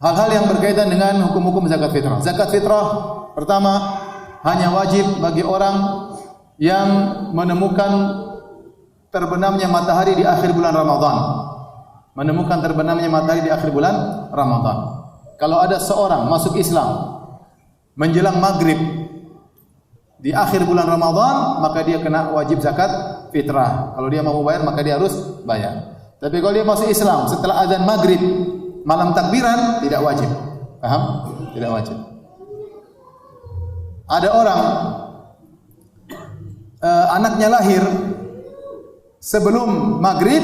hal-hal yang berkaitan dengan hukum-hukum zakat fitrah. Zakat fitrah pertama hanya wajib bagi orang yang menemukan terbenamnya matahari di akhir bulan Ramadan. Menemukan terbenamnya matahari di akhir bulan Ramadan. Kalau ada seorang masuk Islam menjelang maghrib di akhir bulan Ramadan, maka dia kena wajib zakat fitrah. Kalau dia mau bayar, maka dia harus bayar. Tapi kalau dia masuk Islam setelah azan maghrib, malam takbiran, tidak wajib. Paham? Tidak wajib. Ada orang anaknya lahir sebelum maghrib,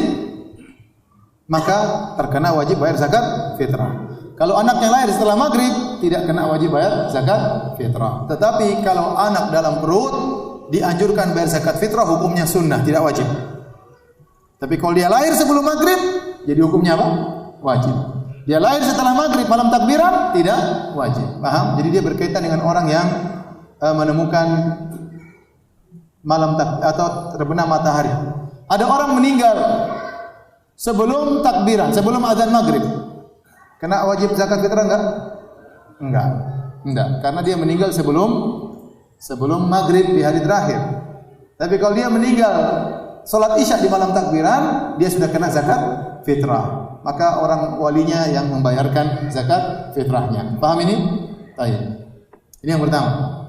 maka terkena wajib bayar zakat fitrah. Kalau anaknya lahir setelah maghrib, tidak kena wajib bayar zakat fitrah. Tetapi kalau anak dalam perut, dianjurkan bayar zakat fitrah, hukumnya sunnah, tidak wajib. Tapi kalau dia lahir sebelum maghrib, jadi hukumnya apa? Wajib. Dia lahir setelah maghrib, malam takbiran, tidak wajib. Paham? Jadi dia berkaitan dengan orang yang menemukan malam atau terbenam matahari. Ada orang meninggal sebelum takbiran, sebelum azan maghrib, kena wajib zakat fitrah enggak? Enggak. Karena dia meninggal sebelum maghrib di hari terakhir. Tapi kalau dia meninggal salat isya di malam takbiran, dia sudah kena zakat fitrah. Maka orang walinya yang membayarkan zakat fitrahnya. Paham ini? Baik. Ini yang pertama.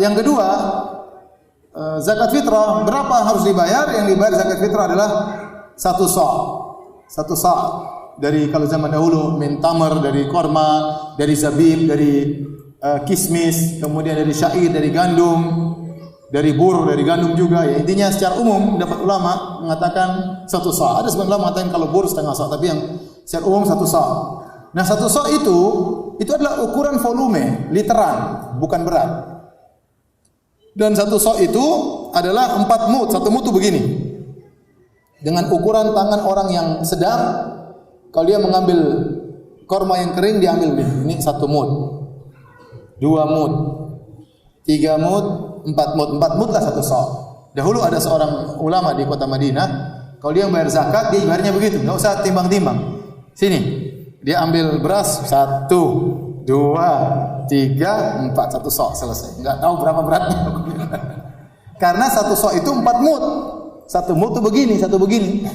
Yang kedua, zakat fitrah berapa harus dibayar? Yang dibayar zakat fitrah adalah 1 sa'. 1 sa' dari kalau zaman dahulu min tamar, dari korma, dari zabib, dari kismis, kemudian dari syair, dari gandum, dari bur, dari gandum juga. Ya, intinya secara umum dapat ulama mengatakan 1 sa'. Ada sebagian ulama mengatakan kalau bur setengah sa', tapi yang secara umum 1 sa'. Nah, 1 sa' itu adalah ukuran volume, literan, bukan berat. Dan 1 sa' itu adalah 4 mud, 1 mud itu begini. Dengan ukuran tangan orang yang sedang, kalau dia mengambil korma yang kering, dia ambil ini 1 mud, 2 mud, 3 mud, 4 mud. 4 mud lah 1 sa'. Dahulu ada seorang ulama di kota Madinah, kalau dia bayar zakat, dia bayarnya begitu, enggak usah timbang-timbang. Sini. Dia ambil beras 1, 2, 3, 4, 1 sa' selesai. Enggak tahu berapa beratnya. Karena 1 sa' itu 4 mud. 1 mud itu begini, 1 begini.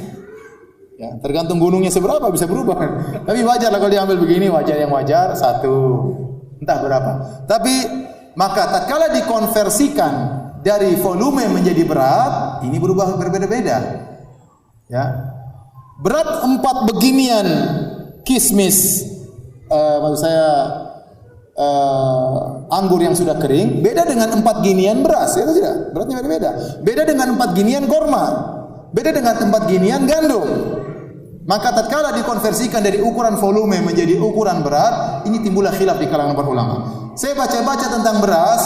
Ya, tergantung gunungnya seberapa bisa berubah. Tapi wajar lah kalau dia ambil begini, wajar yang wajar 1. Entah berapa. Tapi maka tatkala dikonversikan dari volume menjadi berat, ini berubah berbeda-beda. Ya. Berat 4 beginian kismis, maksud saya anggur yang sudah kering, beda dengan 4 ginian beras, itu tidak? Beratnya beda-beda. Beda dengan 4 ginian korma, beda dengan 4 ginian gandum. Maka tatkala dikonversikan dari ukuran volume menjadi ukuran berat, ini timbullah khilaf di kalangan para ulama. Saya baca-baca tentang beras,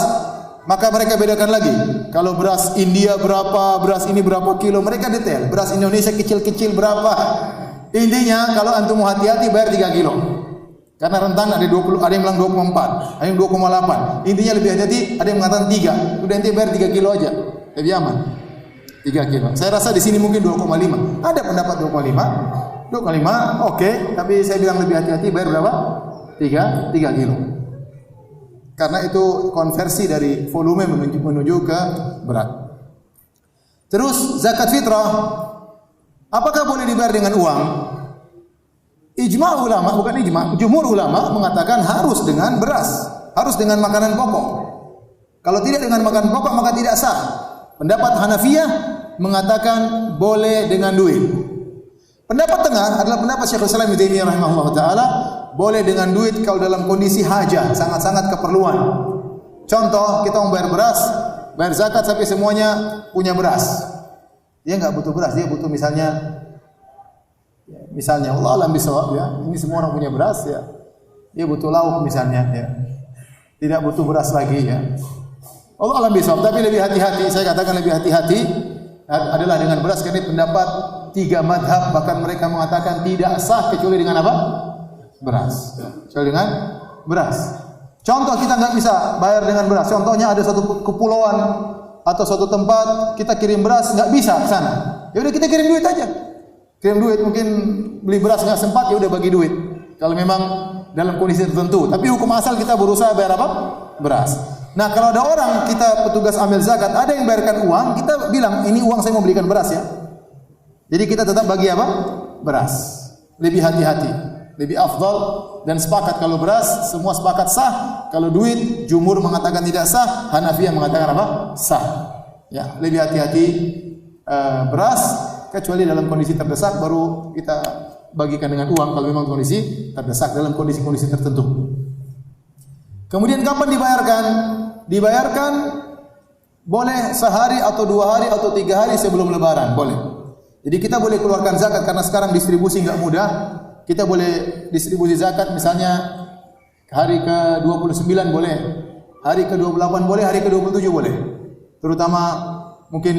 maka mereka bedakan lagi. Kalau beras India berapa, beras ini berapa kilo, mereka detail. Beras Indonesia kecil-kecil berapa. Intinya kalau antum hati-hati bayar 3 kilo. Karena rentan ada 20, ada yang bilang 24, ada yang 2,8. Intinya lebih hati-hati, ada yang mengatakan 3. Udah nanti bayar 3 kilo aja. Lebih aman. 3 kilo. Saya rasa di sini mungkin 2,5. Ada pendapat 2,5. 2,5 oke, tapi saya bilang lebih hati-hati bayar berapa? 3 kilo. Karena itu konversi dari volume menuju ke berat. Terus zakat fitrah, apakah boleh dibayar dengan uang? Ijma' ulama, bukan ijma', jumhur ulama mengatakan harus dengan beras, harus dengan makanan pokok. Kalau tidak dengan makanan pokok maka tidak sah. Pendapat Hanafiyah mengatakan boleh dengan duit. Pendapat tengah adalah pendapat Syekhul Islam Ibnu Taimiyah rahimahullah taala, boleh dengan duit kalau dalam kondisi hajat, sangat-sangat keperluan. Contoh, kita mau bayar beras, bayar zakat sampai semuanya punya beras. Dia enggak butuh beras, dia butuh misalnya Allah alam bisawab ya. Ini semua orang punya beras ya. Dia butuh lauk misalnya ya. Tidak butuh beras lagi ya. Allah alam bisawab, tapi lebih hati-hati, saya katakan lebih hati-hati adalah dengan beras, karena pendapat 3 madhab, bahkan mereka mengatakan tidak sah kecuali dengan apa? Beras. Kecuali dengan beras. Contoh, kita enggak bisa bayar dengan beras. Contohnya ada suatu kepulauan atau suatu tempat kita kirim beras enggak bisa ke sana. Ya udah kita kirim duit aja. kirim duit, mungkin beli beras nggak sempat, ya udah bagi duit. Kalau memang dalam kondisi tertentu. Tapi hukum asal kita berusaha bayar apa? Beras. Nah, kalau ada orang kita petugas ambil zakat, ada yang bayarkan uang, kita bilang ini uang saya mau belikan beras ya. Jadi kita tetap bagi apa? Beras. Lebih hati-hati, lebih afdal dan sepakat kalau beras semua sepakat sah. Kalau duit jumhur mengatakan tidak sah, Hanafiyah mengatakan apa? Sah. Ya, lebih hati-hati beras kecuali dalam kondisi terdesak baru kita bagikan dengan uang kalau memang kondisi terdesak dalam kondisi-kondisi tertentu. Kemudian kapan dibayarkan? Dibayarkan boleh sehari atau 2 hari atau 3 hari sebelum lebaran, boleh. Jadi kita boleh keluarkan zakat karena sekarang distribusi enggak mudah. Kita boleh distribusi zakat misalnya hari ke-29 boleh, hari ke-28 boleh, hari ke-27 boleh. Terutama mungkin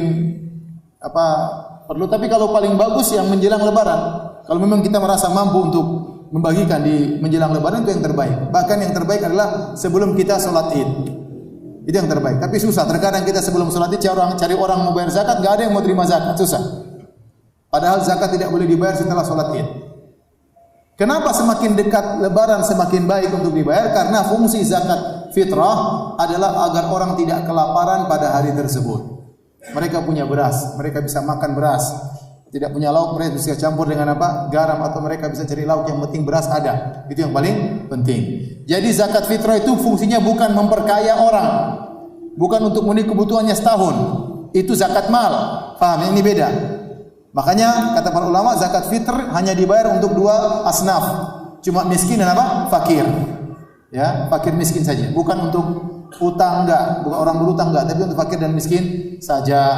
perlu, tapi kalau paling bagus yang menjelang lebaran. Kalau memang kita merasa mampu untuk membagikan di menjelang lebaran itu yang terbaik. Bahkan yang terbaik adalah sebelum kita sholat Id. Itu yang terbaik. Tapi susah. Terkadang kita sebelum sholat Id cari orang mau bayar zakat, enggak ada yang mau terima zakat, susah. Padahal zakat tidak boleh dibayar setelah sholat Id. Kenapa semakin dekat lebaran semakin baik untuk dibayar? Karena fungsi zakat fitrah adalah agar orang tidak kelaparan pada hari tersebut. Mereka punya beras, mereka bisa makan beras. Tidak punya lauk, mereka bisa campur dengan apa? Garam, atau mereka bisa cari lauk, yang penting beras ada. Itu yang paling penting. Jadi zakat fitrah itu fungsinya bukan memperkaya orang, bukan untuk memenuhi kebutuhannya setahun. Itu zakat mal. Paham? Ini beda. Makanya kata para ulama zakat fitr hanya dibayar untuk 2 asnaf. Cuma miskin dan apa? Fakir. Ya, fakir miskin saja. Bukan untuk utang enggak, bukan orang berutang enggak, tapi untuk fakir dan miskin saja.